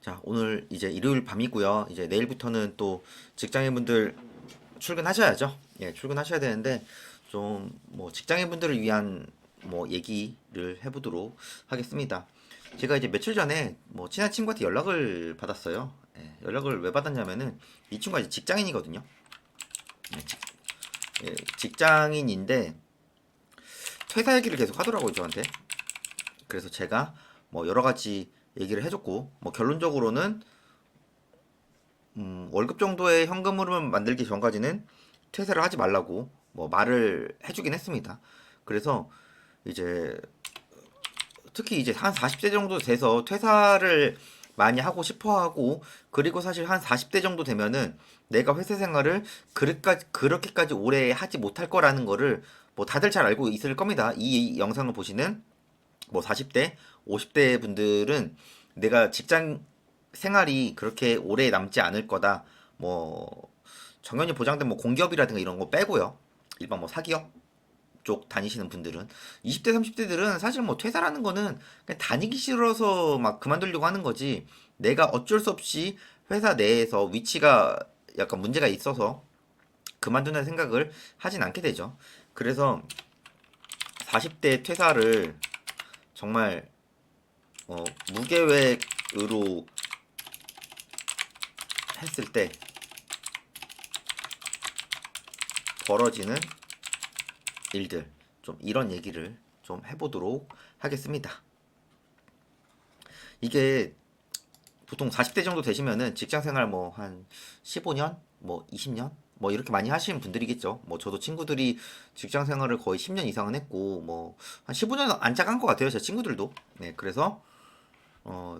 자, 오늘 이제 일요일 밤이고요. 이제 내일부터는 또 직장인분들 출근하셔야죠. 예, 출근하셔야 되는데 좀 뭐 직장인분들을 위한 뭐 얘기를 해보도록 하겠습니다. 제가 이제 며칠 전에 뭐 친한 친구한테 연락을 받았어요. 예, 연락을 왜 받았냐면은 이 친구가 이제 직장인이거든요. 예, 직장인인데 퇴사 얘기를 계속 하더라고요, 저한테. 그래서 제가 뭐 여러 가지 얘기를 해줬고 뭐 결론적으로는 월급 정도의 현금 흐름을 만들기 전까지는 퇴사를 하지 말라고 뭐 말을 해주긴 했습니다. 그래서 이제 특히 이제 한 40대 정도 돼서 퇴사를 많이 하고 싶어 하고, 그리고 사실 한 40대 정도 되면은 내가 회사 생활을 그렇게까지 오래 하지 못할 거라는 거를 뭐 다들 잘 알고 있을 겁니다. 이 영상을 보시는 뭐 40대, 50대 분들은 내가 직장 생활이 그렇게 오래 남지 않을 거다. 뭐 정년이 보장된 뭐 공기업이라든가 이런 거 빼고요. 일반 뭐 사기업 쪽 다니시는 분들은 20대, 30대들은 사실 뭐 퇴사라는 거는 그냥 다니기 싫어서 막 그만두려고 하는 거지. 내가 어쩔 수 없이 회사 내에서 위치가 약간 문제가 있어서 그만둔다는 생각을 하진 않게 되죠. 그래서 40대 퇴사를 정말 무계획으로 했을 때 벌어지는 일들, 좀 이런 얘기를 좀 해보도록 하겠습니다. 이게 보통 40대 정도 되시면은 직장 생활 뭐 한 15년, 뭐 20년, 뭐 이렇게 많이 하시는 분들이겠죠. 뭐 저도 친구들이 직장 생활을 거의 10년 이상은 했고 뭐 한 15년 안 짜간 것 같아요. 제 친구들도. 네, 그래서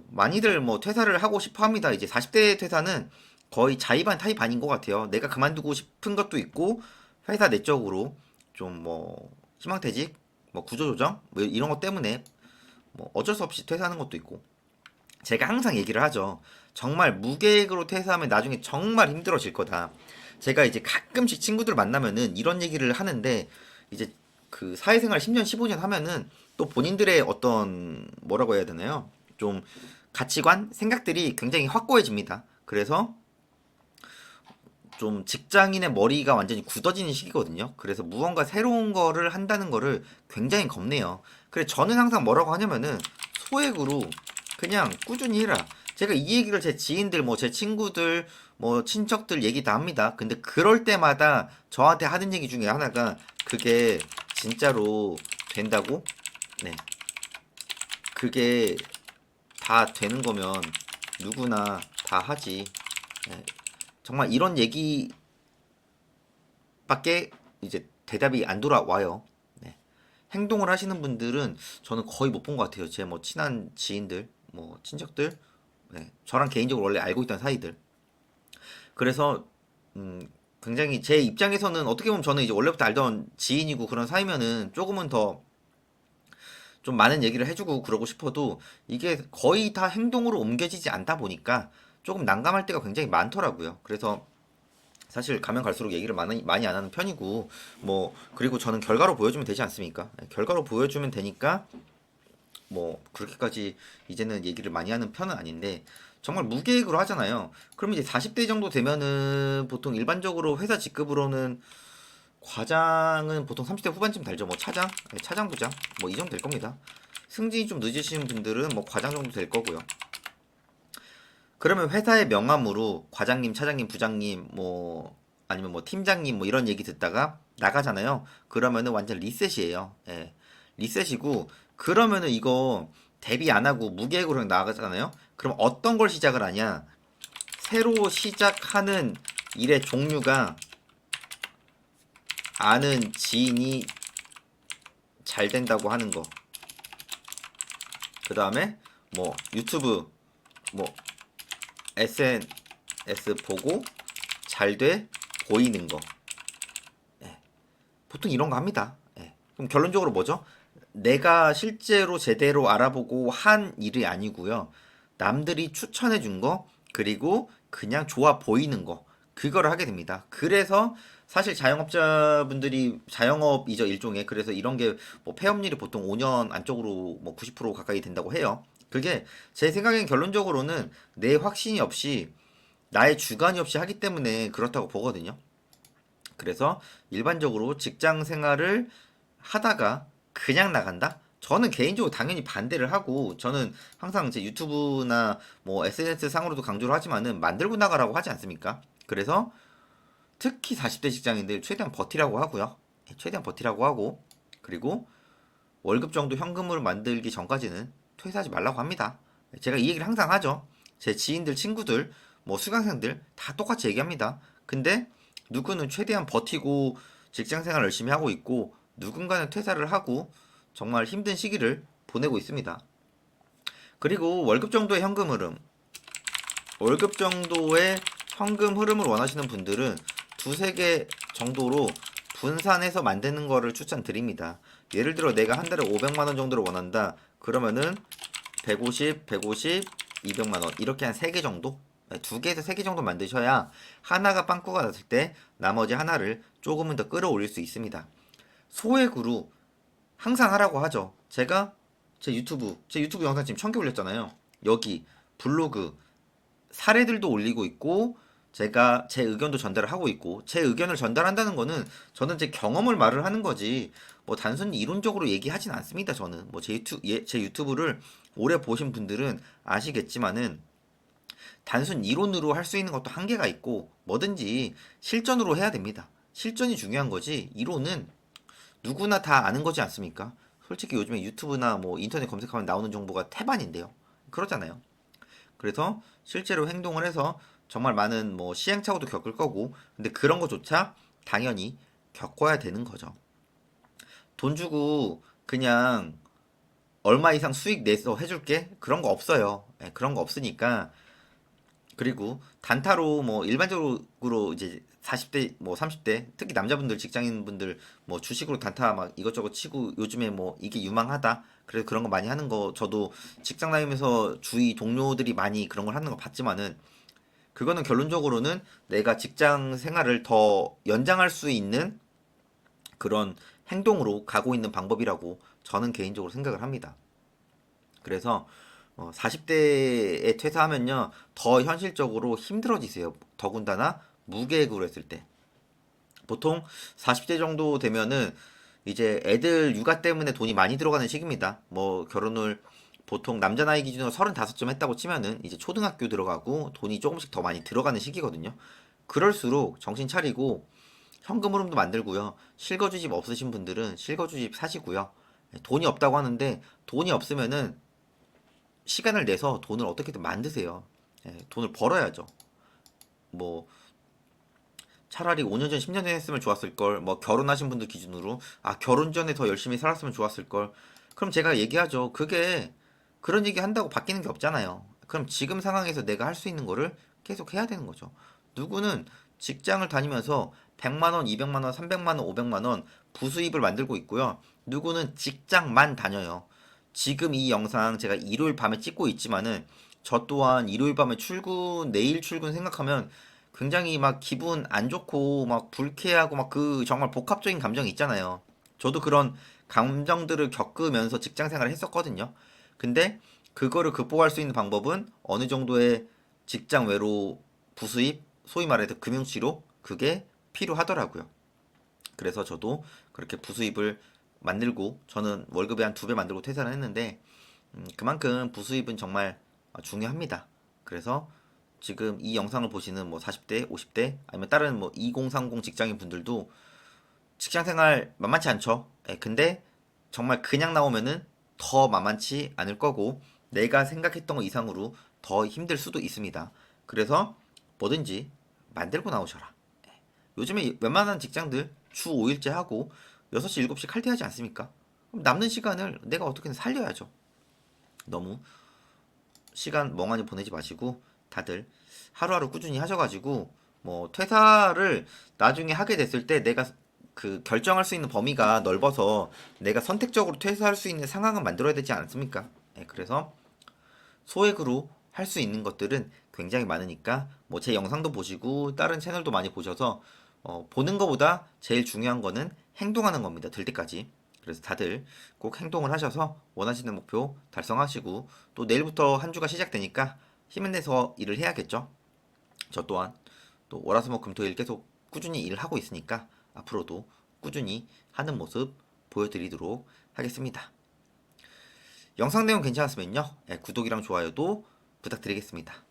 많이들 뭐 퇴사를 하고 싶어 합니다. 이제 40대 퇴사는 거의 자의반 타의반인 것 같아요. 내가 그만두고 싶은 것도 있고, 회사 내적으로 좀 뭐 희망퇴직, 뭐 구조조정, 뭐 이런 것 때문에 뭐 어쩔 수 없이 퇴사하는 것도 있고. 제가 항상 얘기를 하죠. 정말 무계획으로 퇴사하면 나중에 정말 힘들어질 거다. 제가 이제 가끔씩 친구들 만나면은 이런 얘기를 하는데, 이제 그 사회생활 10년, 15년 하면은 또 본인들의 어떤 뭐라고 해야 되나요? 좀 가치관, 생각들이 굉장히 확고해집니다. 그래서 좀 직장인의 머리가 완전히 굳어지는 시기거든요. 그래서 무언가 새로운 거를 한다는 거를 굉장히 겁내요. 그래 저는 항상 뭐라고 하냐면은 소액으로 그냥 꾸준히 해라. 제가 이 얘기를 제 지인들, 뭐 제 친구들, 뭐 친척들 얘기 다 합니다. 근데 그럴 때마다 저한테 하는 얘기 중에 하나가 그게 진짜로 된다고? 네. 그게 다 되는 거면 누구나 다 하지. 네. 정말 이런 얘기밖에 이제 대답이 안 돌아와요. 네. 행동을 하시는 분들은 저는 거의 못 본 것 같아요. 제 뭐 친한 지인들, 뭐 친척들, 네. 저랑 개인적으로 원래 알고 있던 사이들. 그래서 굉장히 제 입장에서는 어떻게 보면 저는 이제 원래부터 알던 지인이고 그런 사이면은 조금은 더 좀 많은 얘기를 해주고 그러고 싶어도 이게 거의 다 행동으로 옮겨지지 않다 보니까 조금 난감할 때가 굉장히 많더라고요. 그래서 사실 가면 갈수록 얘기를 많이 안 하는 편이고, 뭐 그리고 저는 결과로 보여주면 되지 않습니까? 네, 결과로 보여주면 되니까 뭐 그렇게까지 이제는 얘기를 많이 하는 편은 아닌데, 정말 무계획으로 하잖아요. 그럼 이제 40대 정도 되면은 보통 일반적으로 회사 직급으로는 과장은 보통 30대 후반쯤 달죠. 뭐 차장, 네, 차장 부장 뭐 이 정도 될 겁니다. 승진이 좀 늦으신 분들은 뭐 과장 정도 될 거고요. 그러면 회사의 명함으로 과장님, 차장님, 부장님, 뭐 아니면 뭐 팀장님 뭐 이런 얘기 듣다가 나가잖아요. 그러면은 완전 리셋이에요. 예. 리셋이고, 그러면은 이거 대비 안 하고 무계획으로 그냥 나가잖아요. 그럼 어떤 걸 시작을 하냐? 새로 시작하는 일의 종류가 아는 지인이 잘 된다고 하는 거. 그 다음에 뭐 유튜브, 뭐 SNS 보고 잘 돼 보이는 거. 예, 보통 이런 거 합니다. 예. 그럼 결론적으로 뭐죠? 내가 실제로 제대로 알아보고 한 일이 아니고요. 남들이 추천해 준 거, 그리고 그냥 좋아 보이는 거. 그거를 하게 됩니다. 그래서 사실 자영업자분들이 자영업이죠, 일종의. 그래서 이런 게 뭐 폐업률이 보통 5년 안쪽으로 뭐 90% 가까이 된다고 해요. 그게 제 생각엔 결론적으로는 내 확신이 없이 나의 주관이 없이 하기 때문에 그렇다고 보거든요. 그래서 일반적으로 직장 생활을 하다가 그냥 나간다? 저는 개인적으로 당연히 반대를 하고 저는 항상 제 유튜브나 뭐 SNS 상으로도 강조를 하지만은 만들고 나가라고 하지 않습니까? 그래서 특히 40대 직장인들 최대한 버티라고 하고요. 최대한 버티라고 하고 그리고 월급 정도 현금으로 만들기 전까지는 퇴사하지 말라고 합니다. 제가 이 얘기를 항상 하죠. 제 지인들, 친구들, 뭐 수강생들 다 똑같이 얘기합니다. 근데 누구는 최대한 버티고 직장 생활 열심히 하고 있고 누군가는 퇴사를 하고 정말 힘든 시기를 보내고 있습니다. 그리고 월급 정도의 현금 흐름, 월급 정도의 현금 흐름을 원하시는 분들은 두세 개 정도로 분산해서 만드는 거를 추천드립니다. 예를 들어 내가 한 달에 500만 원 정도를 원한다. 그러면은 150, 150, 200만 원 이렇게 한 3개 정도? 두 개에서 3개 정도 만드셔야 하나가 빵꾸가 났을 때 나머지 하나를 조금은 더 끌어올릴 수 있습니다. 소액으로 항상 하라고 하죠. 제가 제 유튜브 영상 지금 1000개 올렸잖아요. 여기 블로그 사례들도 올리고 있고 제가 제 의견도 전달을 하고 있고 제 의견을 전달한다는 거는 저는 제 경험을 말을 하는 거지 뭐 단순히 이론적으로 얘기하진 않습니다. 저는 뭐 제 유튜브를 오래 보신 분들은 아시겠지만은 단순 이론으로 할 수 있는 것도 한계가 있고 뭐든지 실전으로 해야 됩니다. 실전이 중요한 거지 이론은 누구나 다 아는 거지 않습니까? 솔직히 요즘에 유튜브나 뭐 인터넷 검색하면 나오는 정보가 태반인데요. 그러잖아요. 그래서 실제로 행동을 해서 정말 많은 뭐 시행착오도 겪을 거고 근데 그런 거조차 당연히 겪어야 되는 거죠. 돈 주고 그냥 얼마 이상 수익 내서 해줄게? 그런 거 없어요. 그런 거 없으니까 그리고 단타로 뭐 일반적으로 이제 40대 뭐 30대 특히 남자분들 직장인분들 뭐 주식으로 단타 막 이것저것 치고 요즘에 뭐 이게 유망하다. 그래서 그런 거 많이 하는 거 저도 직장 다니면서 주위 동료들이 많이 그런 걸 하는 거 봤지만은 그거는 결론적으로는 내가 직장 생활을 더 연장할 수 있는 그런 행동으로 가고 있는 방법이라고 저는 개인적으로 생각을 합니다. 그래서 40대에 퇴사하면요 더 현실적으로 힘들어지세요. 더군다나 무계획으로 했을 때 보통 40대 정도 되면은 이제 애들 육아 때문에 돈이 많이 들어가는 시기입니다. 뭐 결혼을 보통 남자 나이 기준으로 35쯤 했다고 치면은 이제 초등학교 들어가고 돈이 조금씩 더 많이 들어가는 시기거든요. 그럴수록 정신 차리고 현금 흐름도 만들고요. 실거주집 없으신 분들은 실거주집 사시고요. 돈이 없다고 하는데 돈이 없으면은 시간을 내서 돈을 어떻게든 만드세요. 돈을 벌어야죠. 뭐 차라리 5년 전, 10년 전에 했으면 좋았을 걸. 뭐 결혼하신 분들 기준으로 아 결혼 전에 더 열심히 살았으면 좋았을 걸. 그럼 제가 얘기하죠. 그게 그런 얘기 한다고 바뀌는 게 없잖아요. 그럼 지금 상황에서 내가 할 수 있는 거를 계속 해야 되는 거죠. 누구는 직장을 다니면서 100만 원, 200만 원, 300만 원, 500만 원 부수입을 만들고 있고요. 누구는 직장만 다녀요. 지금 이 영상 제가 일요일 밤에 찍고 있지만은 저 또한 일요일 밤에 출근, 내일 출근 생각하면 굉장히 막 기분 안 좋고 막 불쾌하고 막 그 정말 복합적인 감정이 있잖아요. 저도 그런 감정들을 겪으면서 직장 생활을 했었거든요. 근데 그거를 극복할 수 있는 방법은 어느 정도의 직장 외로 부수입, 소위 말해서 금융치료 그게 필요하더라고요. 그래서 저도 그렇게 부수입을 만들고 저는 월급의 한 2배 만들고 퇴사를 했는데 그만큼 부수입은 정말 중요합니다. 그래서 지금 이 영상을 보시는 뭐 40대, 50대 아니면 다른 뭐 2030 직장인 분들도 직장 생활 만만치 않죠. 근데 정말 그냥 나오면은 더 만만치 않을 거고 내가 생각했던 것 이상으로 더 힘들 수도 있습니다. 그래서 뭐든지 만들고 나오셔라. 요즘에 웬만한 직장들 주 5일째 하고 6시, 7시 칼퇴하지 않습니까? 그럼 남는 시간을 내가 어떻게든 살려야죠. 너무 시간 멍하니 보내지 마시고 다들 하루하루 꾸준히 하셔가지고 뭐 퇴사를 나중에 하게 됐을 때 내가 그 결정할 수 있는 범위가 넓어서 내가 선택적으로 퇴사할 수 있는 상황을 만들어야 되지 않습니까? 그래서 소액으로 할 수 있는 것들은 굉장히 많으니까 뭐 제 영상도 보시고 다른 채널도 많이 보셔서 보는 것보다 제일 중요한 거는 행동하는 겁니다. 될 때까지. 그래서 다들 꼭 행동을 하셔서 원하시는 목표 달성하시고 또 내일부터 한 주가 시작되니까 힘을 내서 일을 해야겠죠. 저 또한 또 월화수목금토일 계속 꾸준히 일을 하고 있으니까 앞으로도 꾸준히 하는 모습 보여드리도록 하겠습니다. 영상 내용 괜찮았으면요, 구독이랑 좋아요도 부탁드리겠습니다.